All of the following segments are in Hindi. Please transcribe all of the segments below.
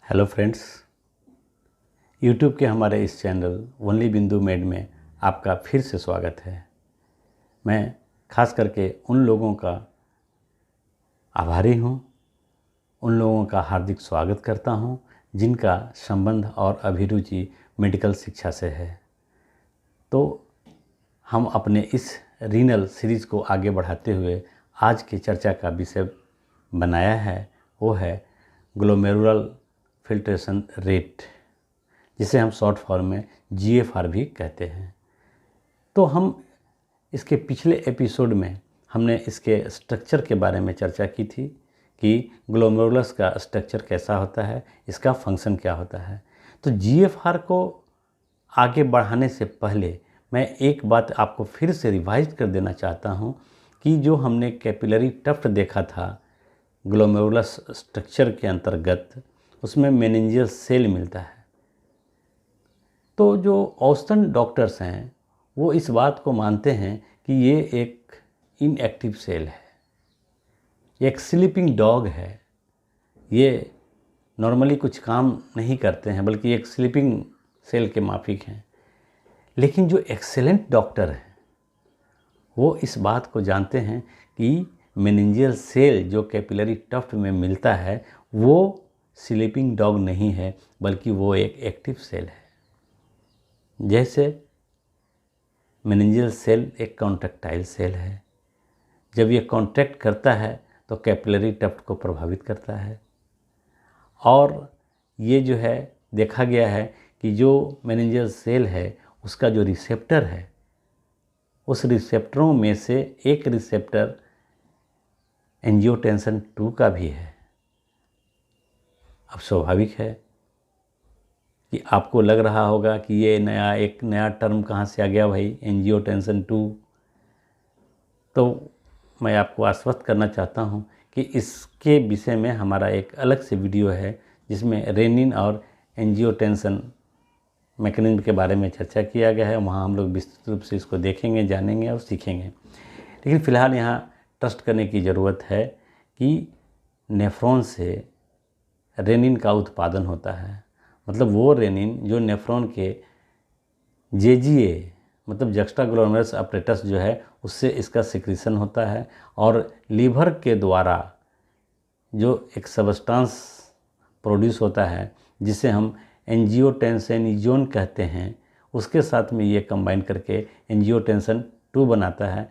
हेलो फ्रेंड्स, यूट्यूब के हमारे इस चैनल ओनली बिंदु मेड में आपका फिर से स्वागत है। मैं खास करके उन लोगों का आभारी हूँ, उन लोगों का हार्दिक स्वागत करता हूँ जिनका संबंध और अभिरुचि मेडिकल शिक्षा से है। तो हम अपने इस रीनल सीरीज़ को आगे बढ़ाते हुए आज की चर्चा का विषय बनाया है, वो है ग्लोमेरुलर फिल्ट्रेशन रेट, जिसे हम शॉर्ट फॉर्म में GFR भी कहते हैं। तो हम इसके पिछले एपिसोड में हमने इसके स्ट्रक्चर के बारे में चर्चा की थी कि ग्लोमेरुलस का स्ट्रक्चर कैसा होता है, इसका फंक्शन क्या होता है। तो GFR को आगे बढ़ाने से पहले मैं एक बात आपको फिर से रिवाइज कर देना चाहता हूँ कि जो हमने कैपिलरी टफ्ट देखा था ग्लोमेरुलस स्ट्रक्चर के अंतर्गत, उसमें मेनिंजियल सेल मिलता है। तो जो औसतन डॉक्टर्स हैं वो इस बात को मानते हैं कि ये एक इनएक्टिव सेल है, एक स्लीपिंग डॉग है। ये नॉर्मली कुछ काम नहीं करते हैं बल्कि एक स्लीपिंग सेल के माफिक हैं। लेकिन जो एक्सेलेंट डॉक्टर हैं वो इस बात को जानते हैं कि मेनिंजियल सेल जो कैपिलरी टफ्ट में मिलता है वो स्लीपिंग डॉग नहीं है, बल्कि वो एक एक्टिव सेल है। जैसे मेनिंजियल सेल एक कॉन्ट्रैक्टाइल सेल है, जब ये कॉन्ट्रैक्ट करता है तो कैपिलरी टफ्ट को प्रभावित करता है। और ये जो है देखा गया है कि जो मेनिंजियल सेल है उसका जो रिसेप्टर है, उस रिसेप्टरों में से एक रिसेप्टर एंजियोटेंसिन 2 का भी है। अब स्वाभाविक है कि आपको लग रहा होगा कि ये एक नया टर्म कहाँ से आ गया भाई, एंजियोटेंसिन 2। तो मैं आपको आश्वस्त करना चाहता हूँ कि इसके विषय में हमारा एक अलग से वीडियो है जिसमें रेनिन और एंजियोटेंसिन मैकेनिज्म के बारे में चर्चा किया गया है। वहाँ हम लोग विस्तृत रूप से इसको देखेंगे, जानेंगे और सीखेंगे। लेकिन फ़िलहाल यहाँ ट्रस्ट करने की ज़रूरत है कि नेफ्रॉन से रेनिन का उत्पादन होता है। मतलब वो रेनिन जो नेफ्रॉन के JGA मतलब जक्स्टाग्लोमेरुलस अपरेटस जो है उससे इसका सिक्रीशन होता है, और लीवर के द्वारा जो एक सबस्टांस प्रोड्यूस होता है जिसे हम एंजियोटेंसिनोजन कहते हैं, उसके साथ में ये कंबाइन करके एंजियोटेंसिन 2 बनाता है,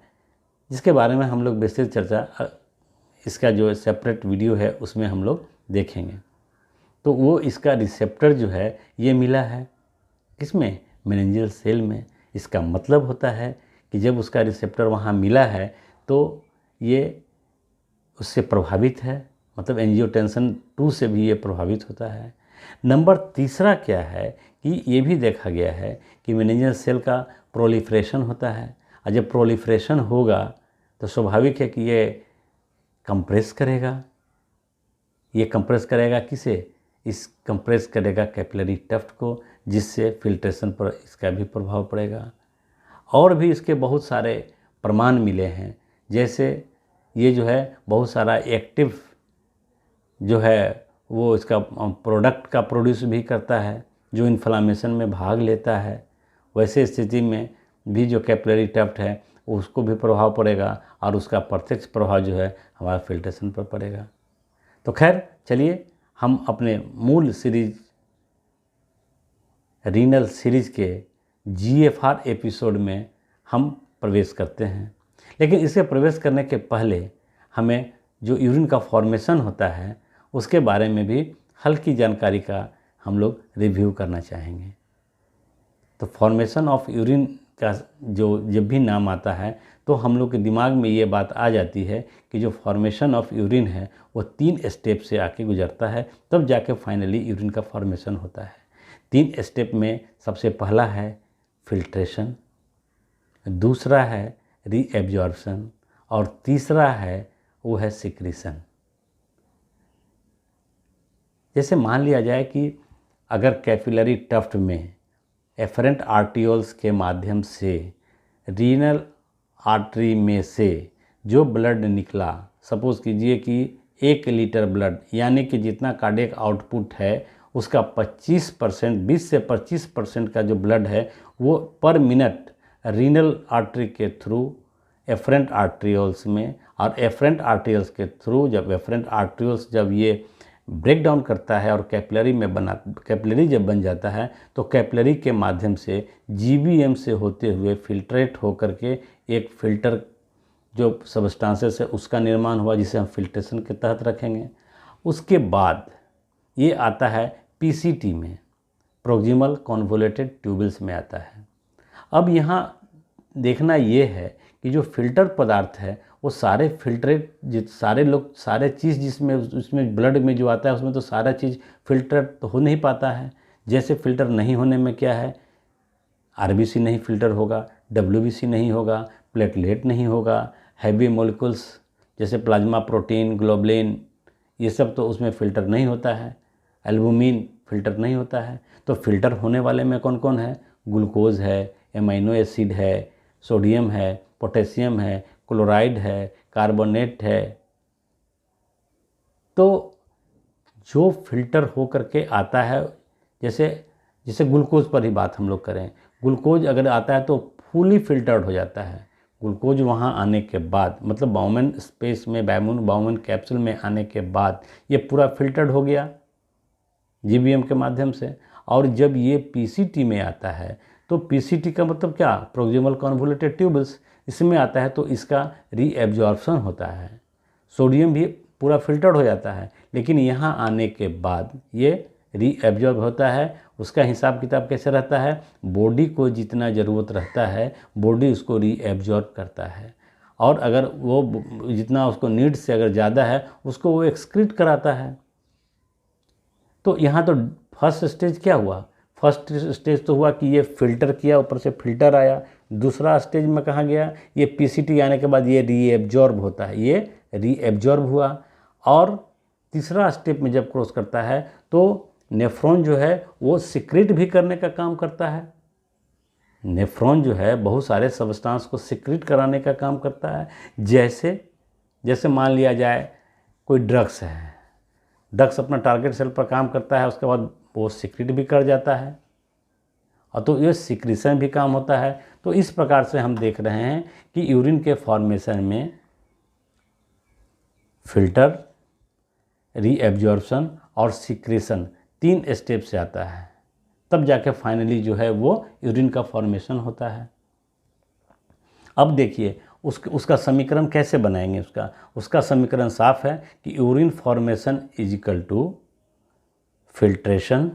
जिसके बारे में हम लोग विस्तृत चर्चा इसका जो सेपरेट वीडियो है उसमें हम लोग देखेंगे। तो वो इसका रिसेप्टर जो है ये मिला है किसमें, मेनिंजियल सेल में। इसका मतलब होता है कि जब उसका रिसेप्टर वहाँ मिला है तो ये उससे प्रभावित है, मतलब एंजियोटेंसिन 2 से भी ये प्रभावित होता है। नंबर तीसरा क्या है कि ये भी देखा गया है कि मेनिंजियल सेल का प्रोलिफरेशन होता है, और जब प्रोलिफरेशन होगा तो स्वाभाविक है कि ये कंप्रेस करेगा। ये कंप्रेस करेगा किसे, इस कंप्रेस करेगा कैपिलरी टफ्ट को, जिससे फिल्ट्रेशन पर इसका भी प्रभाव पड़ेगा। और भी इसके बहुत सारे प्रमाण मिले हैं, जैसे ये जो है बहुत सारा एक्टिव जो है वो इसका प्रोडक्ट का प्रोड्यूस भी करता है जो इन्फ्लामेशन में भाग लेता है। वैसे स्थिति में भी जो कैपिलरी टफ्ट है उसको भी प्रभाव पड़ेगा, और उसका प्रत्यक्ष प्रभाव जो है हमारा फिल्ट्रेशन पर पड़ेगा। तो खैर चलिए हम अपने मूल सीरीज रीनल सीरीज के GFR एपिसोड में हम प्रवेश करते हैं। लेकिन इसे प्रवेश करने के पहले हमें जो यूरिन का फॉर्मेशन होता है उसके बारे में भी हल्की जानकारी का हम लोग रिव्यू करना चाहेंगे। तो फॉर्मेशन ऑफ यूरिन का जो जब भी नाम आता है तो हम लोग के दिमाग में ये बात आ जाती है कि जो फॉर्मेशन ऑफ यूरिन है वो 3 स्टेप से आके गुजरता है, तब जाके फाइनली यूरिन का फॉर्मेशन होता है। 3 स्टेप में सबसे पहला है फिल्ट्रेशन, दूसरा है रीएब्जॉर्प्शन, और तीसरा है वो है सिक्रीशन। जैसे मान लिया जाए कि अगर कैपिलरी टफ्ट में एफरेंट आर्टियोल्स के माध्यम से रीनल आर्टरी में से जो ब्लड निकला, सपोज़ कीजिए कि 1 लीटर ब्लड यानी कि जितना कार्डियक आउटपुट है उसका 25%, 20 से 25% का जो ब्लड है वो पर मिनट रीनल आर्टरी के थ्रू एफरेंट आर्ट्रियोल्स में, और एफरेंट आर्ट्रियोल्स के थ्रू जब एफरेंट आर्ट्रियोल्स जब ये ब्रेक डाउन करता है और कैपिलरी जब बन जाता है तो कैपिलरी के माध्यम से जीबीएम से होते हुए फिल्ट्रेट होकर के एक फ़िल्टर जो सबस्टांसेस है उसका निर्माण हुआ, जिसे हम फिल्ट्रेशन के तहत रखेंगे। उसके बाद ये आता है पीसीटी में, प्रोक्सिमल कॉन्वोल्यूटेड ट्यूबल्स में आता है। अब यहाँ देखना ये है कि जो फिल्टर पदार्थ है वो सारे फिल्ट्रेट सारे चीज़ जिसमें उसमें ब्लड में जो आता है उसमें तो सारा चीज़ फिल्टर तो हो नहीं पाता है। जैसे फिल्टर नहीं होने में क्या है, आरबीसी नहीं फिल्टर होगा, डब्ल्यूबीसी नहीं होगा, प्लेटलेट नहीं होगा, हैवी मॉलिक्यूल्स जैसे प्लाज्मा प्रोटीन, ग्लोबुलिन, ये सब तो उसमें फ़िल्टर नहीं होता है, एल्बुमिन फिल्टर नहीं होता है। तो फिल्टर होने वाले में कौन कौन है, ग्लूकोज है, एमाइनो एसिड है, सोडियम है, पोटेशियम है, क्लोराइड है, कार्बोनेट है। तो जो फिल्टर हो करके आता है, जैसे ग्लूकोज पर ही बात हम लोग करें, ग्लूकोज अगर आता है तो फुली फिल्टर्ड हो जाता है। ग्लूकोज वहाँ आने के बाद, मतलब बाउमन स्पेस में, बाउमन कैप्सूल में आने के बाद ये पूरा फिल्टर्ड हो गया जीबीएम के माध्यम से। और जब ये पीसीटी में आता है तो पीसीटी का मतलब क्या, प्रोक्सिमल कॉन्वोल्यूटेड ट्यूबल्स, इसमें आता है तो इसका रीएब्जॉर्प्शन होता है, सोडियम भी पूरा फिल्टर्ड हो जाता है। लेकिन यहाँ आने के बाद ये रीएब्जॉर्ब होता है। उसका हिसाब किताब कैसे रहता है, बॉडी को जितना ज़रूरत रहता है बॉडी उसको रीएब्जॉर्ब करता है, और अगर वो जितना उसको नीड से अगर ज़्यादा है उसको वो एक्सक्रीट कराता है। तो यहाँ तो फर्स्ट स्टेज क्या हुआ, फर्स्ट स्टेज तो हुआ कि ये फ़िल्टर किया, ऊपर से फिल्टर आया। दूसरा स्टेज में कहाँ गया, ये पीसीटी आने के बाद ये रीएब्जॉर्ब होता है, ये रीएब्जॉर्ब हुआ। और तीसरा स्टेप में जब क्रॉस करता है तो नेफ्रॉन जो है वो सिक्रेट भी करने का काम करता है। नेफ्रॉन जो है बहुत सारे सबस्टांस को सिक्रेट कराने का काम करता है। जैसे मान लिया जाए कोई ड्रग्स है, ड्रग्स अपना टारगेट सेल पर काम करता है, उसके बाद वो सिक्रेट भी कर जाता है, और तो ये सिक्रीशन भी काम होता है। तो इस प्रकार से हम देख रहे हैं कि यूरिन के फॉर्मेशन में फिल्टर, रीएब्जॉर्प्शन और सिक्रीशन 3 स्टेप से आता है, तब जाके फाइनली जो है वो यूरिन का फॉर्मेशन होता है। अब देखिए उसका समीकरण कैसे बनाएंगे। उसका समीकरण साफ है कि urine formation is equal to filtration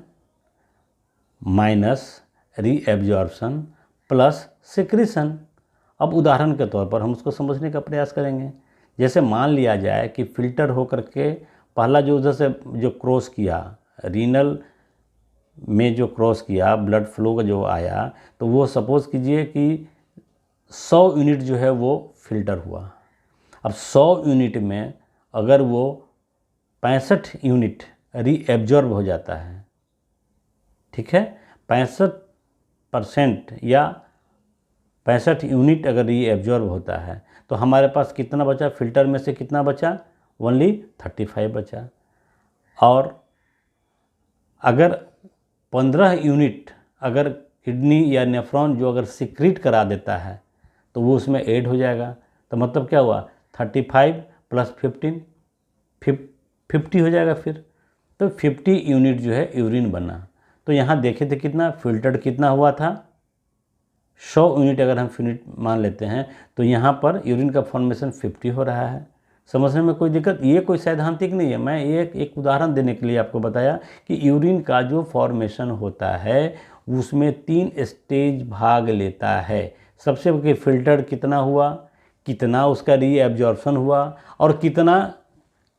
minus reabsorption plus secretion. अब उदाहरण के तौर पर हम उसको समझने का प्रयास करेंगे। जैसे मान लिया जाए कि फ़िल्टर होकर के पहला जो उधर से जो क्रॉस किया, रीनल में जो क्रॉस किया, ब्लड फ्लो का जो आया, तो वो सपोज़ कीजिए कि 100 यूनिट जो है वो फिल्टर हुआ। अब 100 यूनिट में अगर वो 65 यूनिट रीएब्जॉर्ब हो जाता है, ठीक है, 65% या 65 यूनिट अगर रीएब्जॉर्ब होता है तो हमारे पास कितना बचा, फिल्टर में से कितना बचा, ओनली 35 बचा। और अगर 15 यूनिट अगर किडनी या नेफ्रॉन जो अगर सिक्रीट करा देता है तो वो उसमें ऐड हो जाएगा। तो मतलब क्या हुआ, 35 प्लस 15 50 हो जाएगा फिर। तो 50 यूनिट जो है यूरिन बना। तो यहाँ देखे थे कितना फिल्टर्ड कितना हुआ था, 100 यूनिट अगर हम यूनिट मान लेते हैं तो यहाँ पर यूरिन का फॉर्मेशन 50 हो रहा है। समझने में कोई दिक्कत, ये कोई सैद्धांतिक नहीं है, मैं एक उदाहरण देने के लिए आपको बताया कि यूरिन का जो फॉर्मेशन होता है उसमें 3 स्टेज भाग लेता है। सबसे पहले फिल्टर कितना हुआ, कितना उसका रीएब्जॉर्प्शन हुआ, और कितना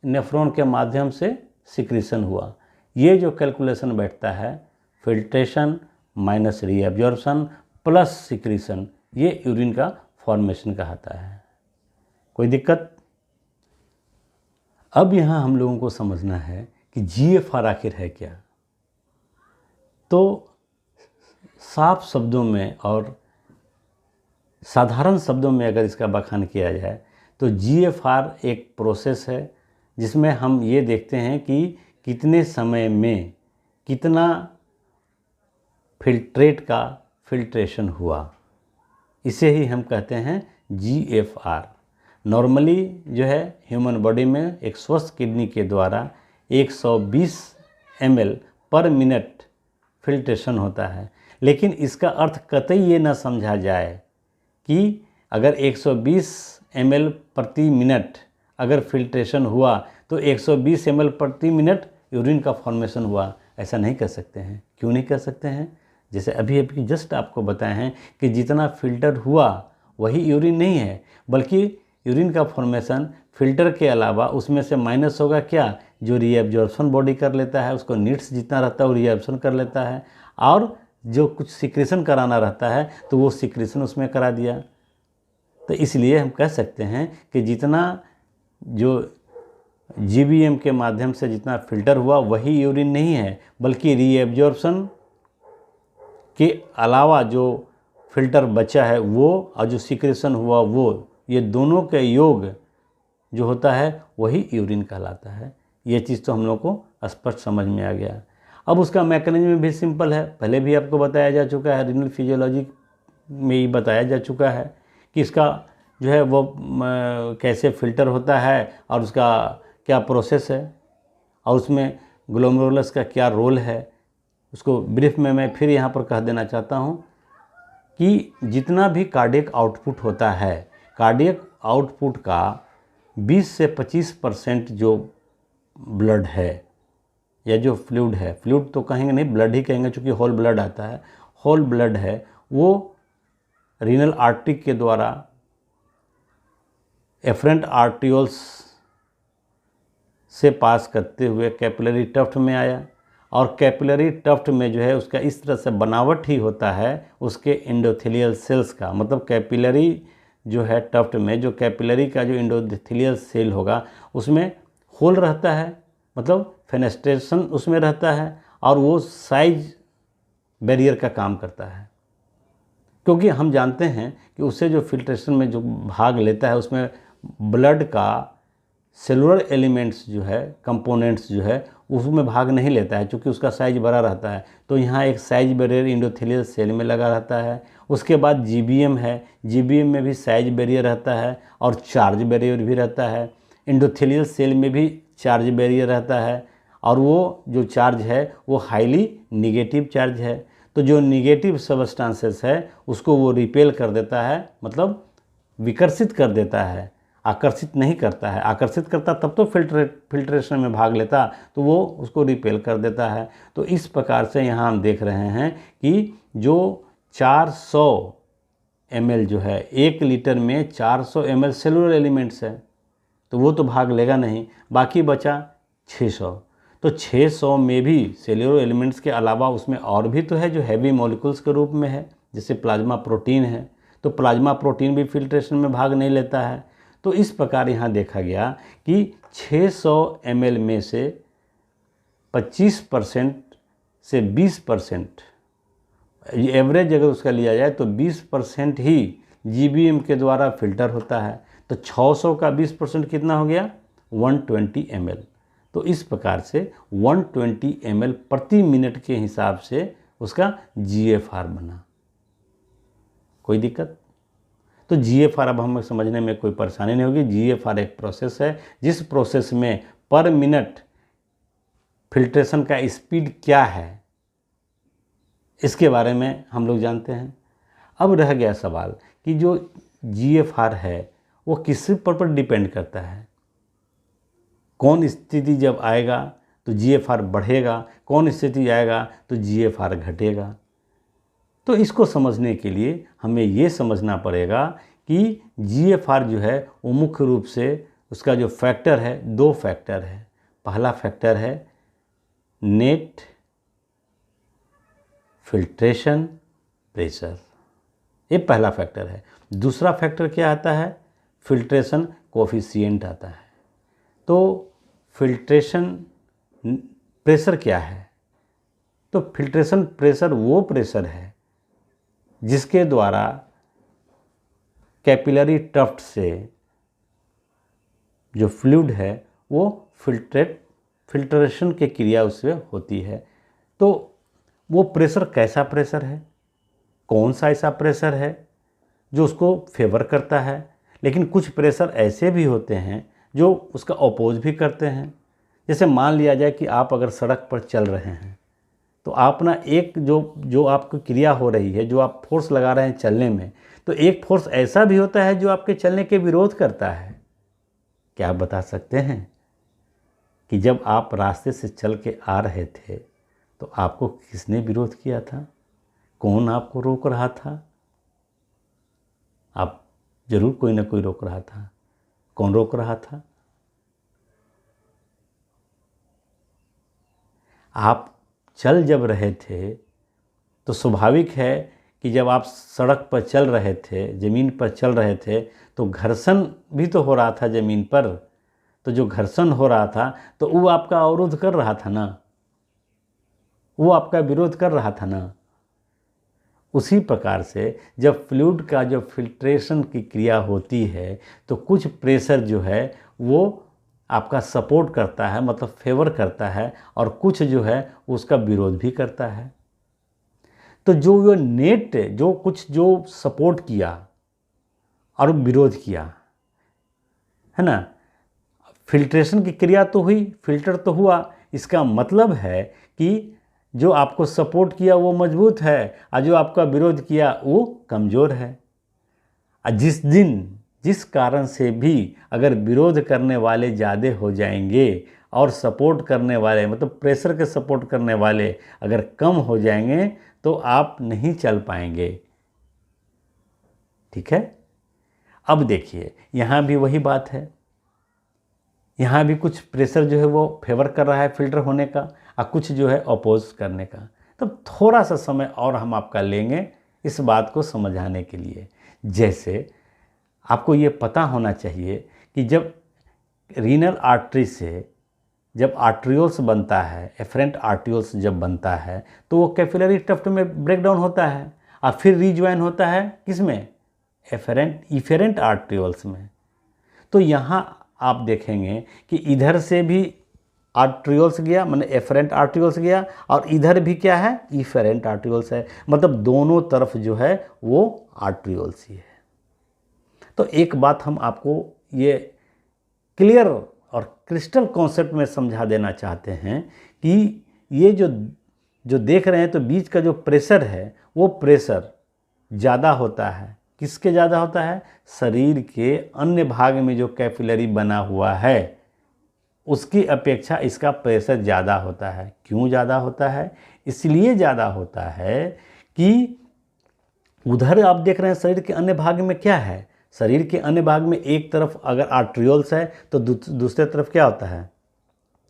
नेफ्रॉन के माध्यम से सिक्रीशन हुआ। ये जो कैलकुलेशन बैठता है, filtration minus reabsorption plus secretion, ये यूरिन का फॉर्मेशन कहलाता है। कोई दिक्कत? अब यहाँ हम लोगों को समझना है कि जीएफआर आखिर है क्या। तो साफ शब्दों में और साधारण शब्दों में अगर इसका बखान किया जाए तो जीएफआर एक प्रोसेस है जिसमें हम ये देखते हैं कि कितने समय में कितना फिल्ट्रेट का फिल्ट्रेशन हुआ, इसे ही हम कहते हैं GFR। नॉर्मली जो है ह्यूमन बॉडी में एक स्वस्थ किडनी के द्वारा 120 ml पर मिनट फिल्ट्रेशन होता है, लेकिन इसका अर्थ कतई ये ना समझा जाए कि अगर 120 ml प्रति मिनट अगर फिल्ट्रेशन हुआ तो 120 ml प्रति मिनट यूरिन का फॉर्मेशन हुआ, ऐसा नहीं कर सकते हैं। क्यों नहीं कर सकते हैं? जैसे अभी अभी जस्ट आपको बताए हैं कि जितना फिल्टर हुआ वही यूरिन नहीं है, बल्कि यूरिन का फॉर्मेशन फिल्टर के अलावा उसमें से माइनस होगा क्या, जो रीएब्जॉर्प्शन बॉडी कर लेता है, उसको नीड्स जितना रहता है वो रीएब्जॉर्प्शन कर लेता है, और जो कुछ सिक्रेशन कराना रहता है तो वो सिक्रेशन उसमें करा दिया। तो इसलिए हम कह सकते हैं कि जितना जो GBM के माध्यम से जितना फिल्टर हुआ वही यूरिन नहीं है, बल्कि रीएब्जॉर्प्शन के अलावा जो फिल्टर बचा है वो और जो सिक्रेशन हुआ वो, ये दोनों के योग जो होता है वही यूरिन कहलाता है। ये चीज़ तो हम लोग को स्पष्ट समझ में आ गया। अब उसका मैकेनिज्म भी सिंपल है, पहले भी आपको बताया जा चुका है, रीनल फिजियोलॉजी में ही बताया जा चुका है कि इसका जो है वो कैसे फिल्टर होता है और उसका क्या प्रोसेस है और उसमें ग्लोमेरुलस का क्या रोल है। उसको ब्रीफ में मैं फिर यहाँ पर कह देना चाहता हूँ कि जितना भी कार्डियक आउटपुट होता है, कार्डियक आउटपुट का 20 से 25% जो ब्लड है या जो फ्लूइड है, फ्लूइड तो कहेंगे नहीं, ब्लड ही कहेंगे चूँकि होल ब्लड आता है, होल ब्लड है, वो रीनल आर्टरी के द्वारा एफरेंट आर्टियोल्स से पास करते हुए कैपिलरी टफ्ट में आया, और कैपिलरी टफ्ट में जो है उसका इस तरह से बनावट ही होता है उसके एंडोथेलियल सेल्स का, मतलब कैपिलरी जो है टफ्ट में जो कैपिलरी का जो एंडोथेलियल सेल होगा उसमें होल रहता है, मतलब फेनेस्ट्रेशन उसमें रहता है, और वो साइज बैरियर का काम करता है। क्योंकि हम जानते हैं कि उससे जो फिल्ट्रेशन में जो भाग लेता है उसमें ब्लड का सेलुलर एलिमेंट्स जो है, कंपोनेंट्स जो है, उसमें भाग नहीं लेता है, क्योंकि उसका साइज बड़ा रहता है। तो यहाँ एक साइज बैरियर एंडोथेलियल सेल में लगा रहता है। उसके बाद GBM है, GBM में भी साइज बैरियर रहता है और चार्ज बैरियर भी रहता है। एंडोथेलियल सेल में भी चार्ज बैरियर रहता है, और वो जो चार्ज है वो हाईली निगेटिव चार्ज है। तो जो निगेटिव सबस्टांसेस है उसको वो रिपेल कर देता है, मतलब विकर्षित कर देता है, आकर्षित नहीं करता है। आकर्षित करता तब तो फिल्ट्रेशन में भाग लेता, तो वो उसको रिपेल कर देता है। तो इस प्रकार से यहाँ हम देख रहे हैं कि जो 400 ml जो है, 1 लीटर में 400 ml सेलुलर एलिमेंट्स है, तो वो तो भाग लेगा नहीं, बाकी बचा 600। तो 600 में भी सेलुलर एलिमेंट्स के अलावा उसमें और भी तो है जो हैवी मॉलिक्यूल्स के रूप में है, जैसे प्लाज्मा प्रोटीन है। तो प्लाज्मा प्रोटीन भी फिल्ट्रेशन में भाग नहीं लेता है। तो इस प्रकार यहाँ देखा गया कि 600 ml में से 25% से 20%, एवरेज अगर उसका लिया जाए तो 20% ही GBM के द्वारा फिल्टर होता है। तो 600 का 20% कितना हो गया? 120 ml। तो इस प्रकार से 120 ml प्रति मिनट के हिसाब से उसका GFR बना। कोई दिक्कत? तो GFR अब हमें समझने में कोई परेशानी नहीं होगी। GFR एक प्रोसेस है जिस प्रोसेस में पर मिनट फिल्ट्रेशन का स्पीड क्या है इसके बारे में हम लोग जानते हैं। अब रह गया सवाल कि जो GFR है वो किस पर डिपेंड करता है। कौन स्थिति जब आएगा तो GFR बढ़ेगा, कौन स्थिति आएगा तो GFR घटेगा। तो इसको समझने के लिए हमें ये समझना पड़ेगा कि GFR जो है वो मुख्य रूप से उसका जो फैक्टर है, 2 फैक्टर है। पहला फैक्टर है नेट फिल्ट्रेशन प्रेशर, ये पहला फैक्टर है। दूसरा फैक्टर क्या आता है? फिल्ट्रेशन कोफिशिएंट आता है। तो फिल्ट्रेशन प्रेशर क्या है? तो फिल्ट्रेशन प्रेशर वो प्रेशर है जिसके द्वारा कैपिलरी टफ्ट से जो फ्लूइड है वो फिल्ट्रेशन की क्रिया उससे होती है। तो वो प्रेशर कैसा प्रेशर है, कौन सा ऐसा प्रेशर है जो उसको फेवर करता है। लेकिन कुछ प्रेशर ऐसे भी होते हैं जो उसका अपोज भी करते हैं। जैसे मान लिया जाए कि आप अगर सड़क पर चल रहे हैं तो आप ना एक जो आपकी क्रिया हो रही है, जो आप फोर्स लगा रहे हैं चलने में, तो एक फोर्स ऐसा भी होता है जो आपके चलने के विरोध करता है। क्या आप बता सकते हैं कि जब आप रास्ते से चल के आ रहे थे तो आपको किसने विरोध किया था, कौन आपको रोक रहा था? आप जरूर कोई ना कोई रोक रहा था। कौन रोक रहा था? आप चल जब रहे थे तो स्वाभाविक है कि जब आप सड़क पर चल रहे थे, ज़मीन पर चल रहे थे, तो घर्षण भी तो हो रहा था ज़मीन पर। तो जो घर्षण हो रहा था तो वो आपका अवरोध कर रहा था ना, वो आपका विरोध कर रहा था ना। उसी प्रकार से जब फ्लूइड का जो फिल्ट्रेशन की क्रिया होती है तो कुछ प्रेशर जो है वो आपका सपोर्ट करता है, मतलब फेवर करता है, और कुछ जो है उसका विरोध भी करता है। तो जो नेट जो सपोर्ट किया और विरोध किया, है ना, फिल्ट्रेशन की क्रिया तो हुई, फिल्टर तो हुआ। इसका मतलब है कि जो आपको सपोर्ट किया वो मजबूत है और जो आपका विरोध किया वो कमज़ोर है। और जिस कारण से भी अगर विरोध करने वाले ज़्यादा हो जाएंगे और सपोर्ट करने वाले, मतलब प्रेशर के सपोर्ट करने वाले अगर कम हो जाएंगे तो आप नहीं चल पाएंगे। ठीक है। अब देखिए यहाँ भी वही बात है, यहाँ भी कुछ प्रेशर जो है वो फेवर कर रहा है फिल्टर होने का और कुछ जो है अपोज करने का। तो थोड़ा सा समय और हम आपका लेंगे इस बात को समझाने के लिए। जैसे आपको ये पता होना चाहिए कि जब रीनल आर्टरी से जब आर्ट्रियोल्स बनता है, एफरेंट आर्ट्रियोल्स जब बनता है तो वो कैपिलरी टफ्ट में ब्रेक डाउन होता है और फिर रीज्वाइन होता है किसमें, इफेरेंट आर्ट्रियोल्स में। तो यहाँ आप देखेंगे कि इधर से भी आर्ट्रियोल्स गया, मतलब एफरेंट आर्ट्रियोल्स गया, और इधर भी क्या है, इफेरेंट आर्ट्रियोल्स है। मतलब दोनों तरफ जो है वो आर्ट्रियोल्स ही है। तो एक बात हम आपको ये क्लियर और क्रिस्टल कॉन्सेप्ट में समझा देना चाहते हैं कि ये जो देख रहे हैं तो बीच का जो प्रेशर है वो प्रेशर ज़्यादा होता है। किसके ज़्यादा होता है? शरीर के अन्य भाग में जो कैपिलरी बना हुआ है उसकी अपेक्षा इसका प्रेशर ज़्यादा होता है। क्यों ज़्यादा होता है? इसलिए ज़्यादा होता है कि उधर आप देख रहे हैं शरीर के अन्य भाग में क्या है, शरीर के अन्य भाग में एक तरफ अगर आर्ट्रियोल्स है तो दूसरे तरफ क्या होता है,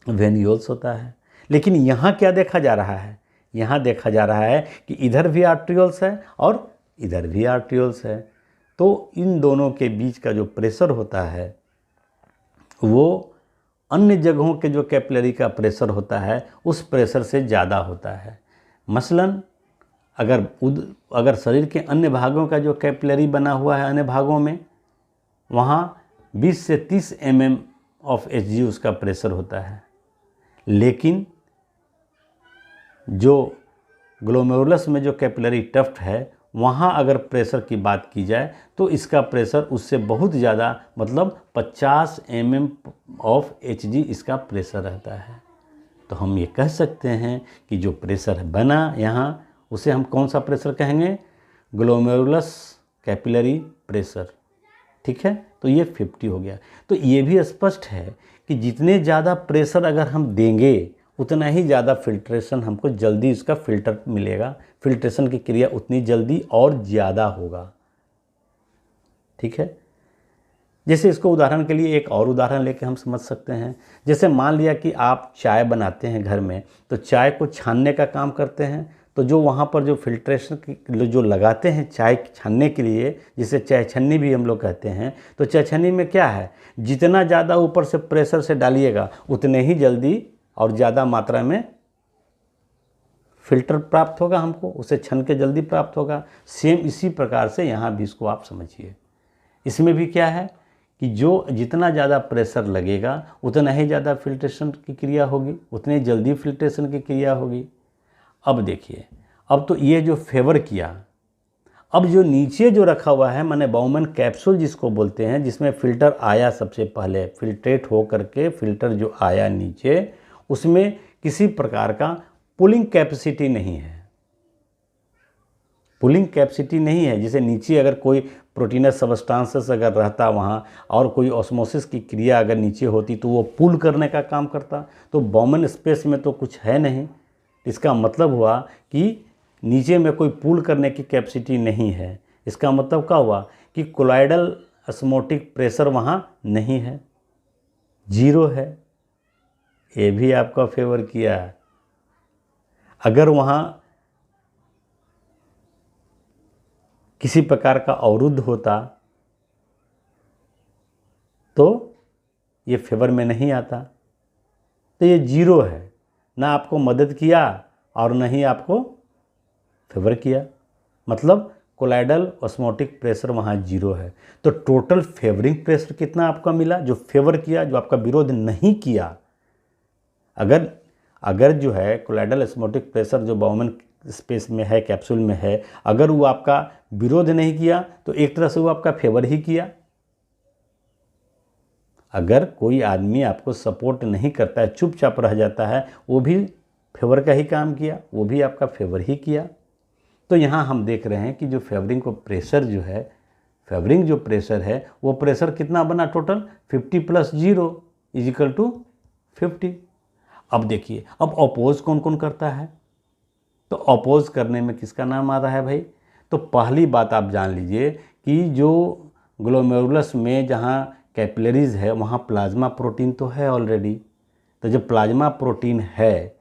वेन्यूल्स होता है। लेकिन यहाँ क्या देखा जा रहा है, यहाँ देखा जा रहा है कि इधर भी आर्ट्रियोल्स है और इधर भी आर्ट्रियोल्स है। तो इन दोनों के बीच का जो प्रेशर होता है वो अन्य जगहों के जो कैपिलरी का प्रेशर होता है उस प्रेशर से ज़्यादा होता है। मसलन अगर शरीर के अन्य भागों का जो कैपिलरी बना हुआ है अन्य भागों में, वहाँ 20 से 30 mm ऑफ Hg उसका प्रेशर होता है। लेकिन जो ग्लोमेरुलस में जो कैपिलरी टफ्ट है वहाँ अगर प्रेशर की बात की जाए तो इसका प्रेशर उससे बहुत ज़्यादा, मतलब 50 mm ऑफ Hg इसका प्रेशर रहता है। तो हम ये कह सकते हैं कि जो प्रेशर बना यहाँ उसे हम कौन सा प्रेशर कहेंगे, ग्लोमेरुलस कैपिलरी प्रेशर। ठीक है, तो ये 50 हो गया। तो ये भी स्पष्ट है कि जितने ज़्यादा प्रेशर अगर हम देंगे उतना ही ज़्यादा फिल्ट्रेशन हमको जल्दी उसका फिल्टर मिलेगा, फिल्ट्रेशन की क्रिया उतनी जल्दी और ज़्यादा होगा। ठीक है, जैसे इसको उदाहरण के लिए एक और उदाहरण लेके हम समझ सकते हैं। जैसे मान लिया कि आप चाय बनाते हैं घर में, तो चाय को छानने का काम करते हैं, तो जो वहाँ पर जो फिल्ट्रेशन की जो लगाते हैं चाय छानने के लिए, जिसे चाय छन्नी भी हम लोग कहते हैं, तो चाय छन्नी में क्या है, जितना ज़्यादा ऊपर से प्रेशर से डालिएगा उतने ही जल्दी और ज़्यादा मात्रा में फिल्टर प्राप्त होगा, हमको उसे छन के जल्दी प्राप्त होगा। सेम इसी प्रकार से यहाँ भी इसको आप समझिए। इसमें भी क्या है कि जो जितना ज़्यादा प्रेशर लगेगा उतना ही ज़्यादा फिल्ट्रेशन की क्रिया होगी, उतनी जल्दी फिल्ट्रेशन की क्रिया होगी। अब देखिए, अब तो ये जो फेवर किया, अब जो नीचे जो रखा हुआ है माने बाउमैन कैप्सूल जिसको बोलते हैं, जिसमें फ़िल्टर आया सबसे पहले, फिल्ट्रेट हो करके फ़िल्टर जो आया नीचे, उसमें किसी प्रकार का पुलिंग कैपेसिटी नहीं है। पुलिंग कैपेसिटी नहीं है, जैसे नीचे अगर कोई प्रोटीनस सब्सटेंसेस अगर रहता वहाँ और कोई ऑस्मोसिस की क्रिया अगर नीचे होती तो वो पुल करने का काम करता, तो बाउमैन स्पेस में तो कुछ है नहीं। इसका मतलब हुआ कि नीचे में कोई पुल करने की कैपेसिटी नहीं है। इसका मतलब क्या हुआ कि कोलॉइडल ऑस्मोटिक प्रेशर वहाँ नहीं है, जीरो है। ये भी आपका फेवर किया। अगर वहाँ किसी प्रकार का अवरुद्ध होता तो ये फेवर में नहीं आता। तो ये जीरो है, ना आपको मदद किया और न ही आपको फेवर किया, मतलब कोलॉइडल ऑस्मोटिक प्रेशर वहाँ जीरो है। तो टोटल फेवरिंग प्रेशर कितना आपका मिला? जो फेवर किया, जो आपका विरोध नहीं किया। अगर जो है कोलॉइडल ऑस्मोटिक प्रेशर जो बाउमैन स्पेस में है, कैप्सूल में है, अगर वो आपका विरोध नहीं किया तो एक तरह से वो आपका फेवर ही किया। अगर कोई आदमी आपको सपोर्ट नहीं करता है, चुपचाप रह जाता है, वो भी फेवर का ही काम किया, वो भी आपका फेवर ही किया। तो यहाँ हम देख रहे हैं कि जो फेवरिंग को प्रेशर जो है, फेवरिंग जो प्रेशर है वो प्रेशर कितना बना टोटल? 50 + 0 = 50। अब देखिए, अब अपोज कौन कौन करता है? तो अपोज करने में किसका नाम आ रहा है भाई? तो पहली बात आप जान लीजिए कि जो ग्लोमेरुलस में जहाँ कैपिलरीज है वहाँ प्लाज्मा प्रोटीन तो है ऑलरेडी। तो जब प्लाज्मा प्रोटीन है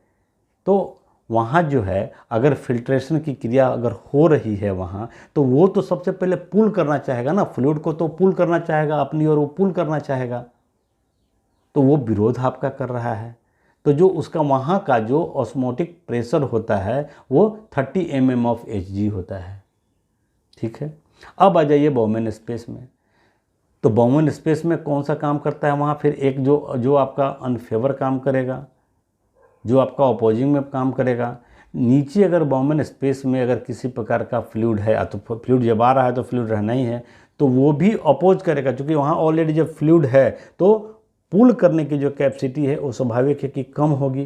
तो वहाँ जो है अगर फिल्ट्रेशन की क्रिया अगर हो रही है वहाँ, तो वो तो सबसे पहले पुल करना चाहेगा ना, फ्लूइड को तो पुल करना चाहेगा अपनी ओर, वो पुल करना चाहेगा। तो वो विरोध आपका कर रहा है। तो जो उसका वहाँ का जो ऑस्मोटिक प्रेशर होता है वो 30 mm of Hg होता है। ठीक है, अब आ जाइए बाउमैन स्पेस में। तो बाउमैन स्पेस में कौन सा काम करता है वहाँ? फिर एक जो आपका अनफेवर काम करेगा, जो आपका अपोजिंग में काम करेगा। नीचे अगर बाउमैन स्पेस में अगर किसी प्रकार का फ्लूइड है, तो फ्लूइड जब आ रहा है तो फ्लूइड रहना ही है, तो वो भी अपोज करेगा, क्योंकि वहाँ ऑलरेडी जब फ्लूइड है तो पुल करने की जो कैपेसिटी है वो स्वाभाविक है कि कम होगी।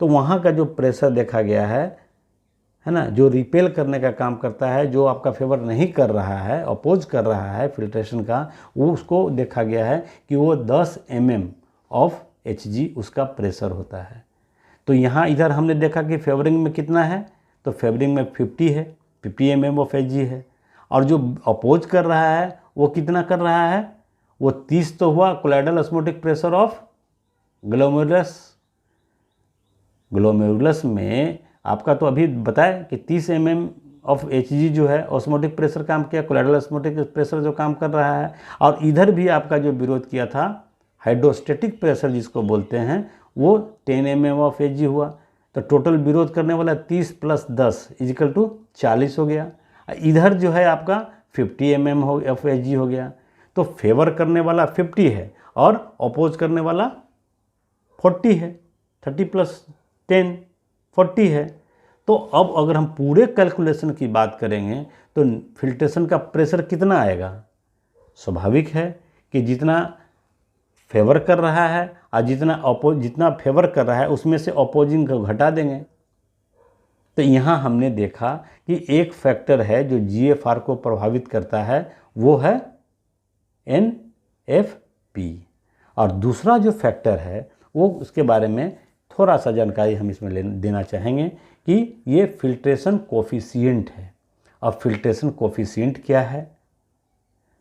तो वहाँ का जो प्रेशर देखा गया है ना, जो रिपेल करने का काम करता है, जो आपका फेवर नहीं कर रहा है, अपोज कर रहा है फिल्ट्रेशन का, वो उसको देखा गया है कि वो 10 mm of Hg उसका प्रेशर होता है। तो यहाँ इधर हमने देखा कि फेवरिंग में कितना है, तो फेवरिंग में 50 है, 50 mm of Hg है। और जो अपोज कर रहा है वो कितना कर रहा है? वो 30 तो हुआ colloidal osmotic pressure of glomerulus. Glomerulus में आपका तो अभी बताया कि 30 mm of Hg जो है ऑस्मोटिक प्रेशर काम किया, कोलॉइडल ऑस्मोटिक प्रेशर जो काम कर रहा है। और इधर भी आपका जो विरोध किया था हाइड्रोस्टेटिक प्रेशर जिसको बोलते हैं, वो 10 mm of Hg हुआ। तो टोटल विरोध करने वाला 30 + 10 = 40 हो गया। इधर जो है आपका 50 mm of Hg हो गया। तो फेवर करने वाला 50 है और अपोज करने वाला 40 है, 30 + 10 40 है। तो अब अगर हम पूरे कैलकुलेशन की बात करेंगे तो फिल्ट्रेशन का प्रेशर कितना आएगा? स्वाभाविक है कि जितना फेवर कर रहा है और जितना फेवर कर रहा है उसमें से अपोजिंग को घटा देंगे। तो यहाँ हमने देखा कि एक फैक्टर है जो GFR को प्रभावित करता है, वो है NFP। और दूसरा जो फैक्टर है वो उसके बारे में थोड़ा सा जानकारी हम इसमें देना चाहेंगे कि ये फिल्ट्रेशन कोफिशिएंट है। अब फिल्ट्रेशन कोफिशिएंट क्या है?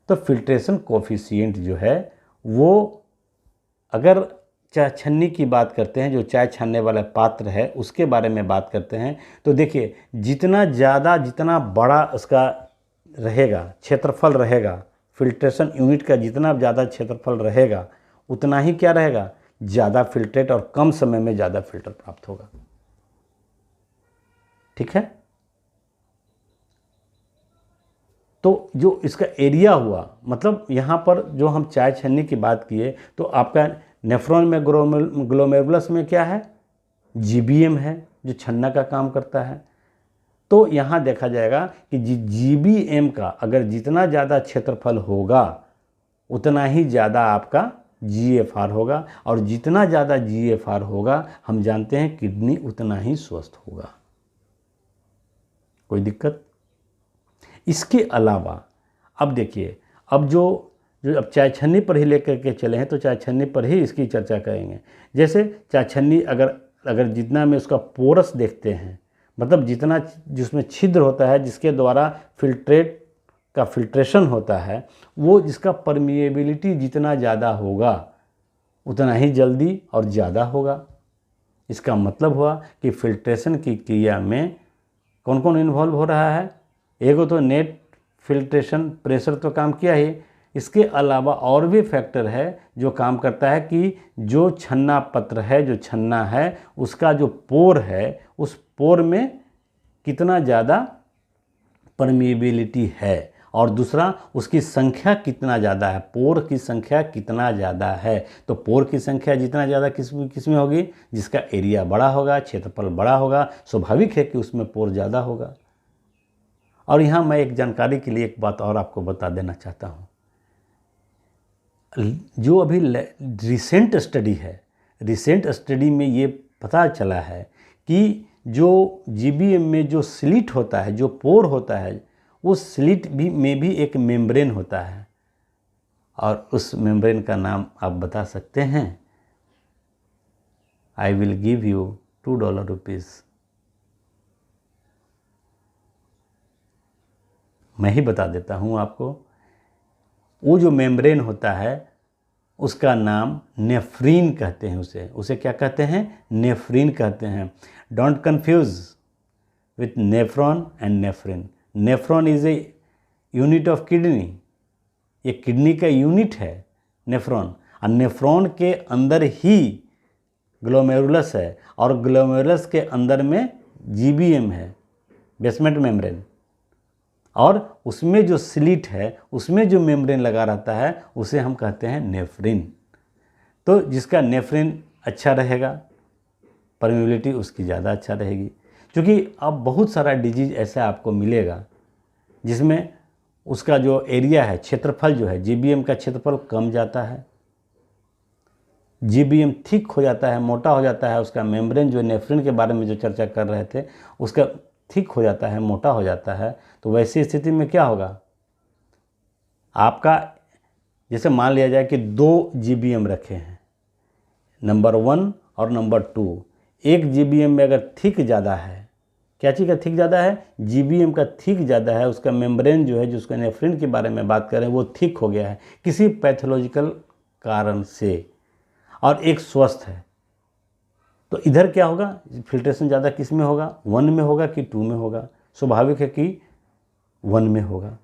तो फिल्ट्रेशन कोफिशिएंट जो है वो अगर चाय छन्नी की बात करते हैं, जो चाय छानने वाला पात्र है उसके बारे में बात करते हैं, तो देखिए जितना बड़ा उसका रहेगा, क्षेत्रफल रहेगा, फिल्ट्रेशन यूनिट का जितना ज़्यादा क्षेत्रफल रहेगा उतना ही क्या रहेगा? ज़्यादा फिल्ट्रेट और कम समय में ज़्यादा फिल्टर प्राप्त होगा। ठीक है, तो जो इसका एरिया हुआ, मतलब यहाँ पर जो हम चाय छन्नी की बात किए तो आपका नेफ्रॉन में ग्लोमेरुलस में क्या है? GBM है, जो छन्ना का काम करता है। तो यहाँ देखा जाएगा कि GBM का अगर जितना ज़्यादा क्षेत्रफल होगा उतना ही ज़्यादा आपका GFR होगा, और जितना ज़्यादा GFR होगा हम जानते हैं किडनी उतना ही स्वस्थ होगा। कोई दिक्कत? इसके अलावा अब देखिए, अब जो अब चाय छन्नी पर ही लेकर के चले हैं तो चाय छन्नी पर ही इसकी चर्चा करेंगे। जैसे चाय छन्नी अगर जितना में उसका पोरस देखते हैं, मतलब जितना जिसमें छिद्र होता है जिसके द्वारा फिल्ट्रेशन होता है, वो जिसका परमिएबिलिटी जितना ज़्यादा होगा उतना ही जल्दी और ज़्यादा होगा। इसका मतलब हुआ कि फिल्ट्रेशन की क्रिया में कौन कौन इन्वॉल्व हो रहा है। एक तो नेट फिल्ट्रेशन प्रेशर तो काम किया ही, इसके अलावा और भी फैक्टर है जो काम करता है कि जो छन्ना पत्र है, जो छन्ना है, उसका जो पोर है, उस पोर में कितना ज़्यादा परमिएबिलिटी है, और दूसरा उसकी संख्या कितना ज़्यादा है, पोर की संख्या कितना ज़्यादा है। तो पोर की संख्या जितना ज़्यादा किस में होगी, जिसका एरिया बड़ा होगा, क्षेत्रफल बड़ा होगा, स्वाभाविक है कि उसमें पोर ज़्यादा होगा। और यहाँ मैं एक जानकारी के लिए एक बात और आपको बता देना चाहता हूँ। जो अभी रिसेंट स्टडी है, रिसेंट स्टडी में ये पता चला है कि जो GBM में जो स्लिट होता है, जो पोर होता है, उस स्लिट में भी एक मेम्ब्रेन होता है, और उस मेम्ब्रेन का नाम आप बता सकते हैं। आई विल गिव यू $2 मैं ही बता देता हूँ आपको। वो जो मेम्ब्रेन होता है उसका नाम नेफ्रीन कहते हैं। उसे क्या कहते हैं? नेफ्रीन कहते हैं। Don't confuse with nephron and nephrin. Nephron is a unit of kidney, ये किडनी का यूनिट है नेफ्रॉन, और नेफ्रॉन के अंदर ही ग्लोमेरुलस है, और ग्लोमेरुलस के अंदर में GBM है, बेसमेंट मेम्ब्रेन, और उसमें जो स्लिट है, उसमें जो मेम्ब्रेन लगा रहता है, उसे हम कहते हैं नेफ्रिन। तो जिसका नेफ्रिन अच्छा रहेगा, परमिबिलिटी उसकी ज़्यादा अच्छा रहेगी। क्योंकि अब बहुत सारा डिजीज़ ऐसा आपको मिलेगा जिसमें उसका जो एरिया है, क्षेत्रफल जो है, GBM का क्षेत्रफल कम जाता है, GBM थिक हो जाता है, मोटा हो जाता है, उसका मेम्ब्रेन जो नेफ्रिन के बारे में जो चर्चा कर रहे थे उसका थिक हो जाता है, मोटा हो जाता है। तो वैसी स्थिति में क्या होगा, आपका जैसे मान लिया जाए कि 2 GBM रखे हैं, नंबर 1 और नंबर 2। एक GBM में अगर थिक ज़्यादा है, क्या चीज़ का थिक ज़्यादा है? GBM का थिक ज़्यादा है, उसका मेम्ब्रेन जो है, जो उसका नेफ्रिन के बारे में बात करें, वो थिक हो गया है किसी पैथोलॉजिकल कारण से, और एक स्वस्थ है, तो इधर क्या होगा, फिल्ट्रेशन ज़्यादा किस में होगा, 1 में होगा कि 2 में होगा? स्वाभाविक है कि 1 में होगा।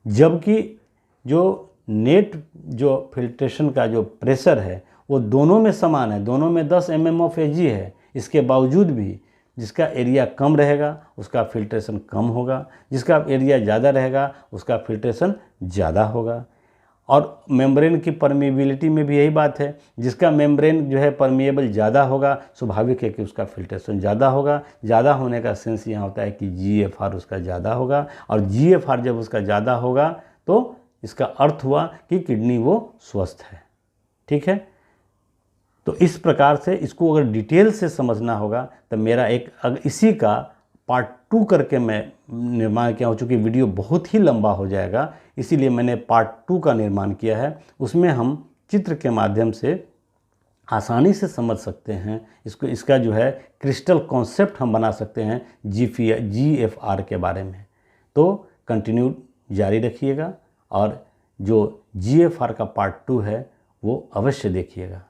जबकि जो नेट जो फिल्ट्रेशन का जो प्रेशर है वो दोनों में समान है, दोनों में 10 mm ऑफ Hg है। इसके बावजूद भी जिसका एरिया कम रहेगा उसका फिल्ट्रेशन कम होगा, जिसका एरिया ज़्यादा रहेगा उसका फिल्ट्रेशन ज़्यादा होगा। और मेम्ब्रेन की परमिएबिलिटी में भी यही बात है, जिसका मेम्ब्रेन जो है परमिएबल ज़्यादा होगा, स्वाभाविक है कि उसका फिल्ट्रेशन ज़्यादा होगा। ज़्यादा होने का सेंस यहाँ होता है कि GFR उसका ज़्यादा होगा, और GFR जब उसका ज़्यादा होगा तो इसका अर्थ हुआ कि किडनी वो स्वस्थ है। ठीक है, तो इस प्रकार से इसको अगर डिटेल से समझना होगा तो मेरा अगर इसी का पार्ट 2 करके मैं निर्माण किया हूँ। चूँकि वीडियो बहुत ही लंबा हो जाएगा, इसीलिए मैंने पार्ट 2 का निर्माण किया है। उसमें हम चित्र के माध्यम से आसानी से समझ सकते हैं इसका जो है क्रिस्टल कॉन्सेप्ट हम बना सकते हैं GFR के बारे में। तो कंटिन्यू जारी रखिएगा, और जो GFR का पार्ट 2 है वो अवश्य देखिएगा।